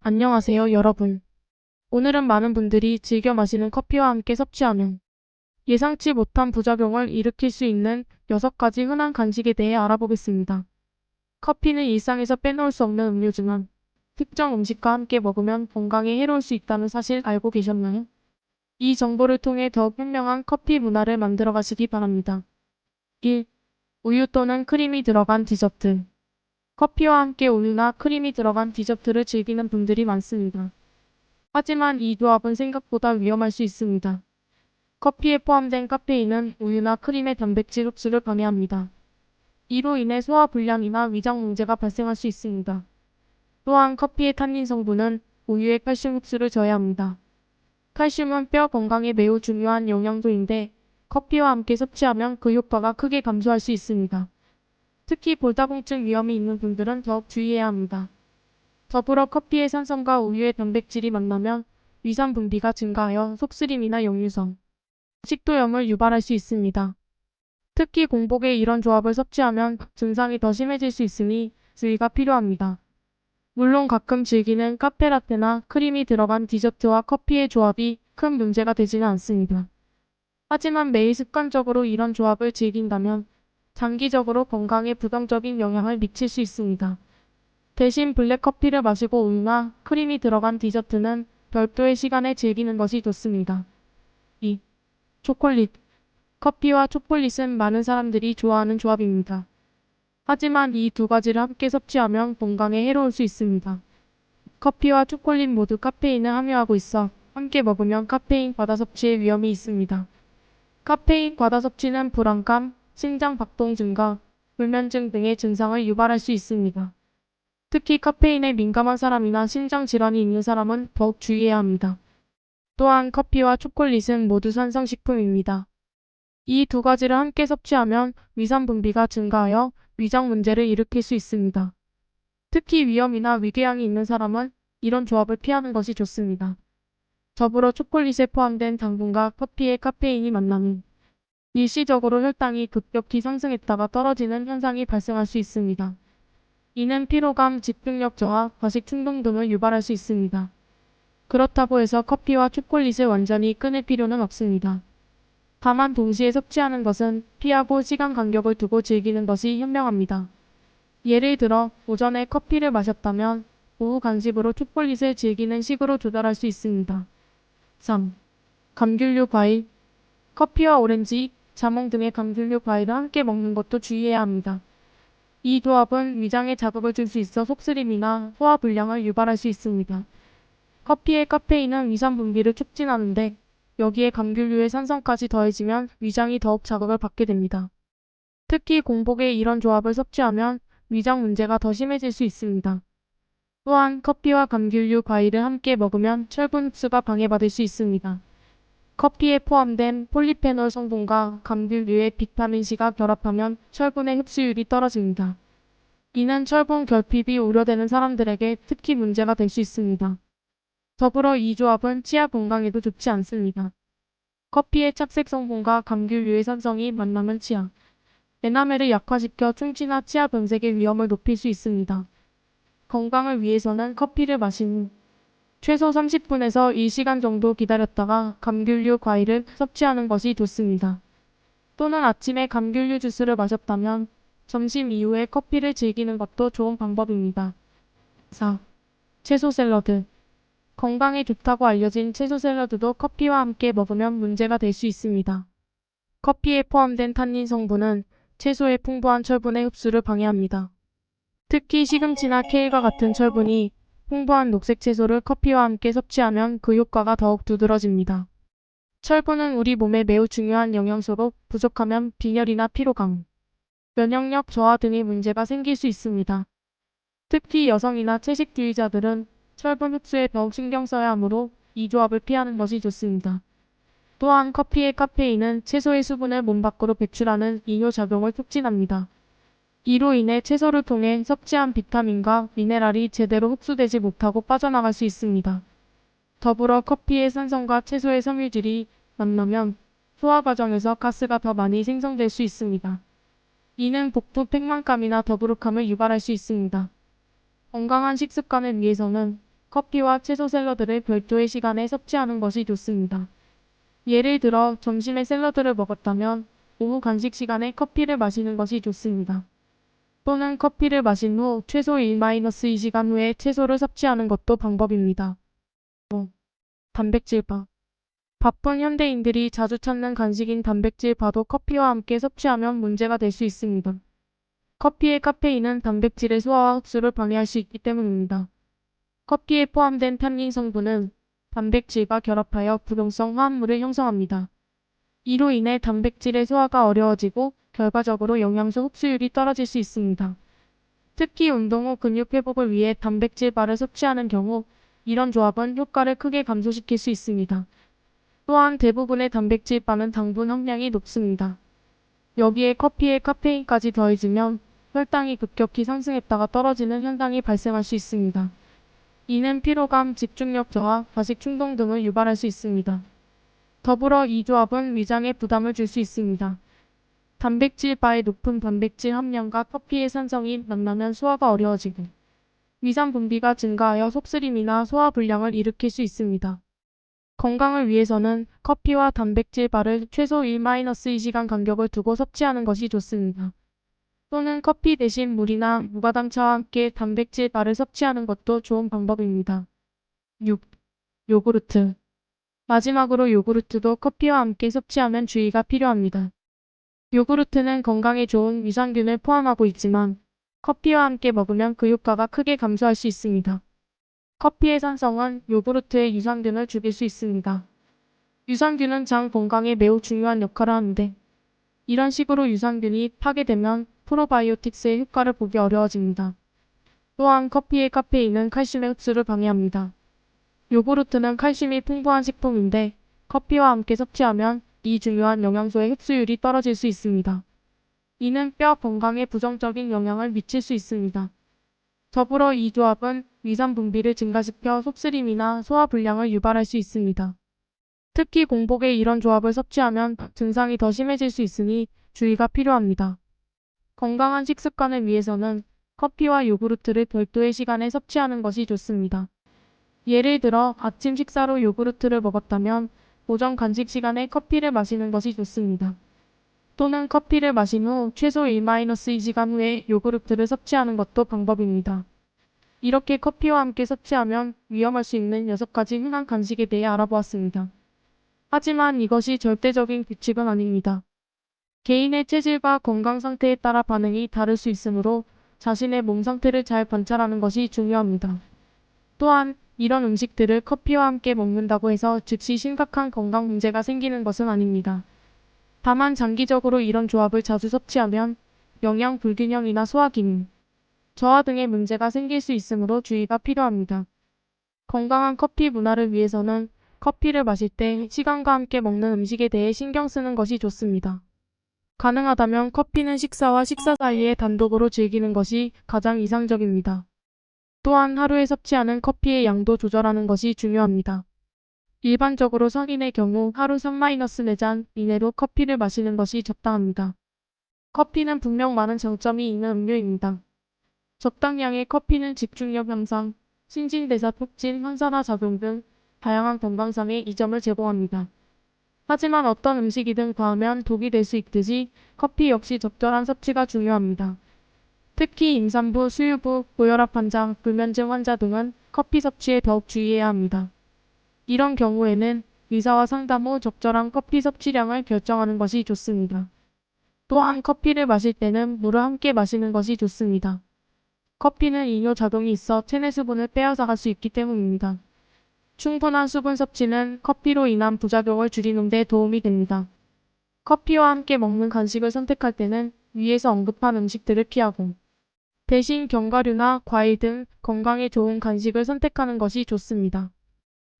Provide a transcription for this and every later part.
안녕하세요, 여러분. 오늘은 많은 분들이 즐겨 마시는 커피와 함께 섭취하면 예상치 못한 부작용을 일으킬 수 있는 6가지 흔한 간식에 대해 알아보겠습니다. 커피는 일상에서 빼놓을 수 없는 음료지만 특정 음식과 함께 먹으면 건강에 해로울 수 있다는 사실 알고 계셨나요? 이 정보를 통해 더욱 현명한 커피 문화를 만들어 가시기 바랍니다. 1. 우유 또는 크림이 들어간 디저트. 커피와 함께 우유나 크림이 들어간 디저트를 즐기는 분들이 많습니다. 하지만 이 조합은 생각보다 위험할 수 있습니다. 커피에 포함된 카페인은 우유나 크림의 단백질 흡수를 방해합니다. 이로 인해 소화불량이나 위장 문제가 발생할 수 있습니다. 또한 커피의 탄닌 성분은 우유의 칼슘 흡수를 저해합니다. 칼슘은 뼈 건강에 매우 중요한 영양소인데 커피와 함께 섭취하면 그 효과가 크게 감소할 수 있습니다. 특히 골다공증 위험이 있는 분들은 더욱 주의해야 합니다. 더불어 커피의 산성과 우유의 단백질이 만나면 위산 분비가 증가하여 속쓰림이나 역류성, 식도염을 유발할 수 있습니다. 특히 공복에 이런 조합을 섭취하면 증상이 더 심해질 수 있으니 주의가 필요합니다. 물론 가끔 즐기는 카페라떼나 크림이 들어간 디저트와 커피의 조합이 큰 문제가 되지는 않습니다. 하지만 매일 습관적으로 이런 조합을 즐긴다면 장기적으로 건강에 부정적인 영향을 미칠 수 있습니다. 대신 블랙커피를 마시고 우유나 크림이 들어간 디저트는 별도의 시간에 즐기는 것이 좋습니다. 2. 초콜릿. 커피와 초콜릿은 많은 사람들이 좋아하는 조합입니다. 하지만 이 두 가지를 함께 섭취하면 건강에 해로울 수 있습니다. 커피와 초콜릿 모두 카페인을 함유하고 있어 함께 먹으면 카페인 과다 섭취의 위험이 있습니다. 카페인 과다 섭취는 불안감, 심장 박동 증가, 불면증 등의 증상을 유발할 수 있습니다. 특히 카페인에 민감한 사람이나 심장 질환이 있는 사람은 더욱 주의해야 합니다. 또한 커피와 초콜릿은 모두 산성식품입니다. 이 두 가지를 함께 섭취하면 위산 분비가 증가하여 위장 문제를 일으킬 수 있습니다. 특히 위염이나 위궤양이 있는 사람은 이런 조합을 피하는 것이 좋습니다. 더불어 초콜릿에 포함된 당분과 커피의 카페인이 만나면 일시적으로 혈당이 급격히 상승했다가 떨어지는 현상이 발생할 수 있습니다. 이는 피로감, 집중력 저하, 과식 충동 등을 유발할 수 있습니다. 그렇다고 해서 커피와 초콜릿을 완전히 끊을 필요는 없습니다. 다만 동시에 섭취하는 것은 피하고 시간 간격을 두고 즐기는 것이 현명합니다. 예를 들어 오전에 커피를 마셨다면 오후 간식으로 초콜릿을 즐기는 식으로 조절할 수 있습니다. 3. 감귤류 과일. 커피와 오렌지, 자몽 등의 감귤류 과일을 함께 먹는 것도 주의해야 합니다. 이 조합은 위장에 자극을 줄 수 있어 속쓰림이나 소화불량을 유발할 수 있습니다. 커피의 카페인은 위산 분비를 촉진하는데 여기에 감귤류의 산성까지 더해지면 위장이 더욱 자극을 받게 됩니다. 특히 공복에 이런 조합을 섭취하면 위장 문제가 더 심해질 수 있습니다. 또한 커피와 감귤류 과일을 함께 먹으면 철분 흡수가 방해받을 수 있습니다. 커피에 포함된 폴리페놀 성분과 감귤류의 비타민C가 결합하면 철분의 흡수율이 떨어집니다. 이는 철분 결핍이 우려되는 사람들에게 특히 문제가 될 수 있습니다. 더불어 이 조합은 치아 건강에도 좋지 않습니다. 커피의 착색 성분과 감귤류의 산성이 만나면 치아, 에나멜을 약화시켜 충치나 치아 변색의 위험을 높일 수 있습니다. 건강을 위해서는 커피를 마신 후 최소 30분에서 1시간 정도 기다렸다가 감귤류 과일을 섭취하는 것이 좋습니다. 또는 아침에 감귤류 주스를 마셨다면 점심 이후에 커피를 즐기는 것도 좋은 방법입니다. 4. 채소 샐러드. 건강에 좋다고 알려진 채소 샐러드도 커피와 함께 먹으면 문제가 될 수 있습니다. 커피에 포함된 탄닌 성분은 채소의 풍부한 철분의 흡수를 방해합니다. 특히 시금치나 케일과 같은 철분이 풍부한 녹색 채소를 커피와 함께 섭취하면 그 효과가 더욱 두드러집니다. 철분은 우리 몸에 매우 중요한 영양소로 부족하면 빈혈이나 피로감, 면역력 저하 등의 문제가 생길 수 있습니다. 특히 여성이나 채식주의자들은 철분 흡수에 더욱 신경 써야 하므로 이 조합을 피하는 것이 좋습니다. 또한 커피의 카페인은 채소의 수분을 몸 밖으로 배출하는 이뇨작용을 촉진합니다. 이로 인해 채소를 통해 섭취한 비타민과 미네랄이 제대로 흡수되지 못하고 빠져나갈 수 있습니다. 더불어 커피의 산성과 채소의 섬유질이 만나면 소화 과정에서 가스가 더 많이 생성될 수 있습니다. 이는 복부 팽만감이나 더부룩함을 유발할 수 있습니다. 건강한 식습관을 위해서는 커피와 채소 샐러드를 별도의 시간에 섭취하는 것이 좋습니다. 예를 들어 점심에 샐러드를 먹었다면 오후 간식 시간에 커피를 마시는 것이 좋습니다. 또는 커피를 마신 후 최소 1-2시간 후에 채소를 섭취하는 것도 방법입니다. 단백질바. 바쁜 현대인들이 자주 찾는 간식인 단백질바도 커피와 함께 섭취하면 문제가 될 수 있습니다. 커피의 카페인은 단백질의 소화와 흡수를 방해할 수 있기 때문입니다. 커피에 포함된 탄닌 성분은 단백질과 결합하여 부동성 화합물을 형성합니다. 이로 인해 단백질의 소화가 어려워지고 결과적으로 영양소 흡수율이 떨어질 수 있습니다. 특히 운동 후 근육 회복을 위해 단백질바를 섭취하는 경우 이런 조합은 효과를 크게 감소시킬 수 있습니다. 또한 대부분의 단백질바는 당분 함량이 높습니다. 여기에 커피에 카페인까지 더해지면 혈당이 급격히 상승했다가 떨어지는 현상이 발생할 수 있습니다. 이는 피로감, 집중력 저하, 과식 충동 등을 유발할 수 있습니다. 더불어 이 조합은 위장에 부담을 줄 수 있습니다. 단백질바의 높은 단백질 함량과 커피의 산성이 만나면 소화가 어려워지고 위산 분비가 증가하여 속쓰림이나 소화 불량을 일으킬 수 있습니다. 건강을 위해서는 커피와 단백질바를 최소 1-2시간 간격을 두고 섭취하는 것이 좋습니다. 또는 커피 대신 물이나 무가당차와 함께 단백질바를 섭취하는 것도 좋은 방법입니다. 6. 요구르트. 마지막으로 요구르트도 커피와 함께 섭취하면 주의가 필요합니다. 요구르트는 건강에 좋은 유산균을 포함하고 있지만 커피와 함께 먹으면 그 효과가 크게 감소할 수 있습니다. 커피의 산성은 요구르트의 유산균을 죽일 수 있습니다. 유산균은 장 건강에 매우 중요한 역할을 하는데 이런 식으로 유산균이 파괴되면 프로바이오틱스의 효과를 보기 어려워집니다. 또한 커피의 카페인은 칼슘의 흡수를 방해합니다. 요구르트는 칼슘이 풍부한 식품인데 커피와 함께 섭취하면 이 중요한 영양소의 흡수율이 떨어질 수 있습니다. 이는 뼈 건강에 부정적인 영향을 미칠 수 있습니다. 더불어 이 조합은 위산 분비를 증가시켜 속쓰림이나 소화 불량을 유발할 수 있습니다. 특히 공복에 이런 조합을 섭취하면 증상이 더 심해질 수 있으니 주의가 필요합니다. 건강한 식습관을 위해서는 커피와 요구르트를 별도의 시간에 섭취하는 것이 좋습니다. 예를 들어 아침 식사로 요구르트를 먹었다면 오전 간식 시간에 커피를 마시는 것이 좋습니다. 또는 커피를 마신 후 최소 1-2시간 후에 요구르트를 섭취하는 것도 방법입니다. 이렇게 커피와 함께 섭취하면 위험할 수 있는 6가지 흔한 간식에 대해 알아보았습니다. 하지만 이것이 절대적인 규칙은 아닙니다. 개인의 체질과 건강 상태에 따라 반응이 다를 수 있으므로 자신의 몸 상태를 잘 관찰하는 것이 중요합니다. 또한 이런 음식들을 커피와 함께 먹는다고 해서 즉시 심각한 건강 문제가 생기는 것은 아닙니다. 다만 장기적으로 이런 조합을 자주 섭취하면 영양 불균형이나 소화기능, 저하 등의 문제가 생길 수 있으므로 주의가 필요합니다. 건강한 커피 문화를 위해서는 커피를 마실 때 시간과 함께 먹는 음식에 대해 신경 쓰는 것이 좋습니다. 가능하다면 커피는 식사와 식사 사이에 단독으로 즐기는 것이 가장 이상적입니다. 또한 하루에 섭취하는 커피의 양도 조절하는 것이 중요합니다. 일반적으로 성인의 경우 하루 3-4잔 이내로 커피를 마시는 것이 적당합니다. 커피는 분명 많은 장점이 있는 음료입니다. 적당량의 커피는 집중력 향상, 신진대사 촉진, 항산화 작용 등 다양한 건강상의 이점을 제공합니다. 하지만 어떤 음식이든 과하면 독이 될 수 있듯이 커피 역시 적절한 섭취가 중요합니다. 특히 임산부, 수유부, 고혈압 환자, 불면증 환자 등은 커피 섭취에 더욱 주의해야 합니다. 이런 경우에는 의사와 상담 후 적절한 커피 섭취량을 결정하는 것이 좋습니다. 또한 커피를 마실 때는 물을 함께 마시는 것이 좋습니다. 커피는 이뇨 작용이 있어 체내 수분을 빼앗아갈 수 있기 때문입니다. 충분한 수분 섭취는 커피로 인한 부작용을 줄이는 데 도움이 됩니다. 커피와 함께 먹는 간식을 선택할 때는 위에서 언급한 음식들을 피하고 대신 견과류나 과일 등 건강에 좋은 간식을 선택하는 것이 좋습니다.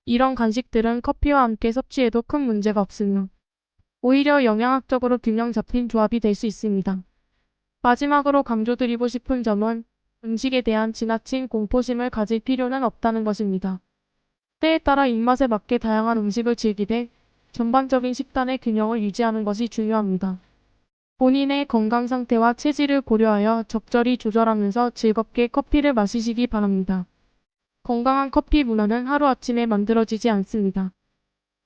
이런 간식들은 커피와 함께 섭취해도 큰 문제가 없으며 오히려 영양학적으로 균형 잡힌 조합이 될 수 있습니다. 마지막으로 강조드리고 싶은 점은 음식에 대한 지나친 공포심을 가질 필요는 없다는 것입니다. 때에 따라 입맛에 맞게 다양한 음식을 즐기되 전반적인 식단의 균형을 유지하는 것이 중요합니다. 본인의 건강 상태와 체질을 고려하여 적절히 조절하면서 즐겁게 커피를 마시시기 바랍니다. 건강한 커피 문화는 하루아침에 만들어지지 않습니다.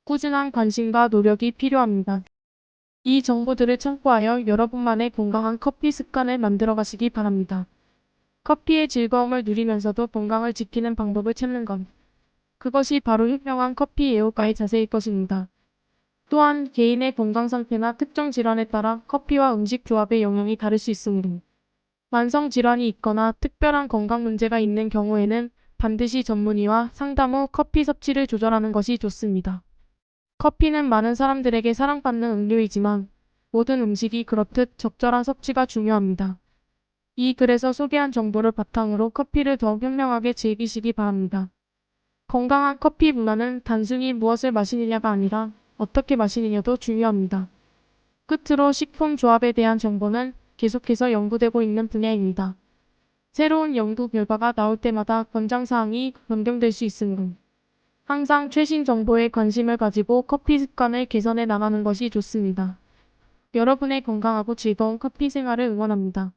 꾸준한 관심과 노력이 필요합니다. 이 정보들을 참고하여 여러분만의 건강한 커피 습관을 만들어 가시기 바랍니다. 커피의 즐거움을 누리면서도 건강을 지키는 방법을 찾는 것. 그것이 바로 현명한 커피 애호가의 자세일 것입니다. 또한 개인의 건강 상태나 특정 질환에 따라 커피와 음식 조합의 영향이 다를 수 있습니다. 만성 질환이 있거나 특별한 건강 문제가 있는 경우에는 반드시 전문의와 상담 후 커피 섭취를 조절하는 것이 좋습니다. 커피는 많은 사람들에게 사랑받는 음료이지만 모든 음식이 그렇듯 적절한 섭취가 중요합니다. 이 글에서 소개한 정보를 바탕으로 커피를 더욱 현명하게 즐기시기 바랍니다. 건강한 커피 문화는 단순히 무엇을 마시느냐가 아니라 어떻게 마시느냐도 중요합니다. 끝으로 식품 조합에 대한 정보는 계속해서 연구되고 있는 분야입니다. 새로운 연구 결과가 나올 때마다 권장사항이 변경될 수 있으므로 항상 최신 정보에 관심을 가지고 커피 습관을 개선해 나가는 것이 좋습니다. 여러분의 건강하고 즐거운 커피 생활을 응원합니다.